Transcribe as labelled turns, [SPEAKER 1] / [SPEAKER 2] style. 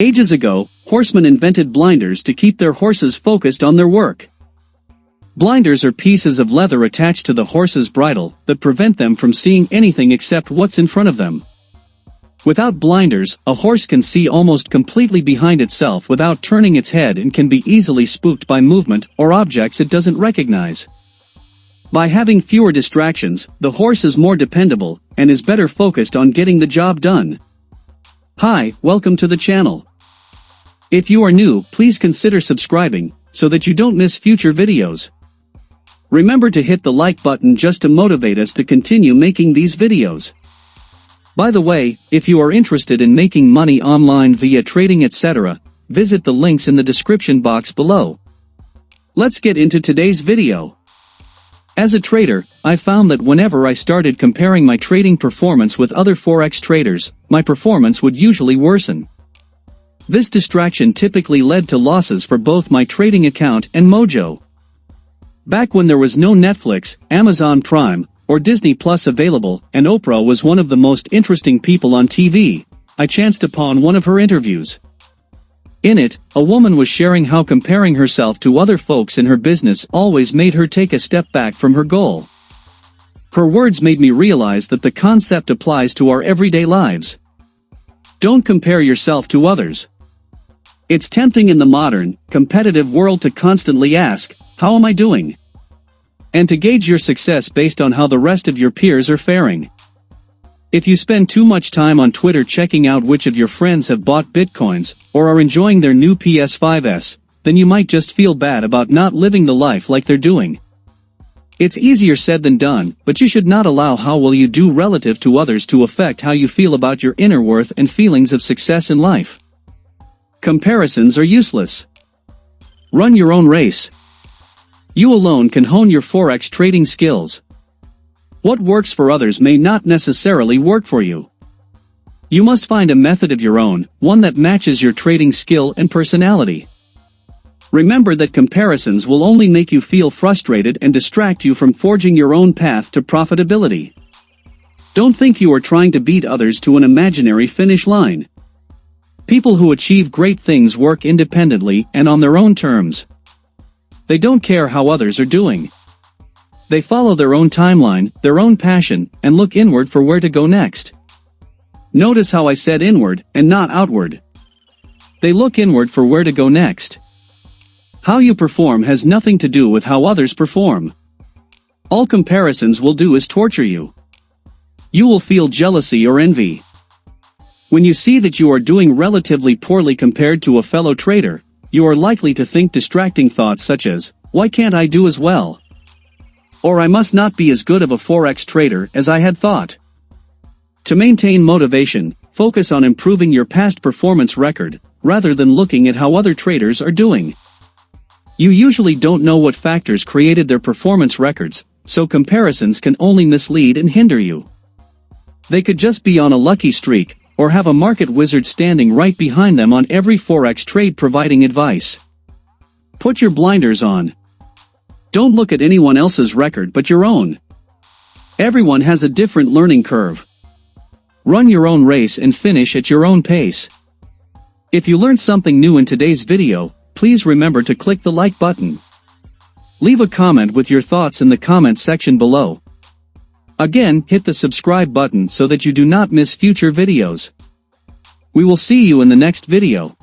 [SPEAKER 1] Ages ago, horsemen invented blinders to keep their horses focused on their work. Blinders are pieces of leather attached to the horse's bridle that prevent them from seeing anything except what's in front of them. Without blinders, a horse can see almost completely behind itself without turning its head and can be easily spooked by movement or objects it doesn't recognize. By having fewer distractions, the horse is more dependable and is better focused on getting the job done. Hi, welcome to the channel. If you are new, please consider subscribing so that you don't miss future videos. Remember to hit the like button just to motivate us to continue making these videos. By the way, if you are interested in making money online via trading etc., visit the links in the description box below. Let's get into today's video. As a trader, I found that whenever I started comparing my trading performance with other Forex traders, my performance would usually worsen. This distraction typically led to losses for both my trading account and Mojo. Back when there was no Netflix, Amazon Prime, or Disney Plus available, and Oprah was one of the most interesting people on TV, I chanced upon one of her interviews. In it, a woman was sharing how comparing herself to other folks in her business always made her take a step back from her goal. Her words made me realize that the concept applies to our everyday lives. Don't compare yourself to others. It's tempting in the modern, competitive world to constantly ask, "How am I doing?" and to gauge your success based on how the rest of your peers are faring. If you spend too much time on Twitter checking out which of your friends have bought bitcoins, or are enjoying their new PS5s, then you might just feel bad about not living the life like they're doing. It's easier said than done, but you should not allow how well you do relative to others to affect how you feel about your inner worth and feelings of success in life. Comparisons are useless. Run your own race. You alone can hone your Forex trading skills. What works for others may not necessarily work for you. You must find a method of your own, one that matches your trading skill and personality. Remember that comparisons will only make you feel frustrated and distract you from forging your own path to profitability. Don't think you are trying to beat others to an imaginary finish line. People who achieve great things work independently and on their own terms. They don't care how others are doing. They follow their own timeline, their own passion, and look inward for where to go next. Notice how I said inward, and not outward. They look inward for where to go next. How you perform has nothing to do with how others perform. All comparisons will do is torture you. You will feel jealousy or envy. When you see that you are doing relatively poorly compared to a fellow trader, you are likely to think distracting thoughts such as, "Why can't I do as well?" or "I must not be as good of a Forex trader as I had thought." To maintain motivation, focus on improving your past performance record, rather than looking at how other traders are doing. You usually don't know what factors created their performance records, so comparisons can only mislead and hinder you. They could just be on a lucky streak, or have a market wizard standing right behind them on every Forex trade providing advice. Put your blinders on. Don't look at anyone else's record but your own. Everyone has a different learning curve. Run your own race and finish at your own pace. If you learned something new in today's video, please remember to click the like button. Leave a comment with your thoughts in the comment section below. Again, hit the subscribe button so that you do not miss future videos. We will see you in the next video.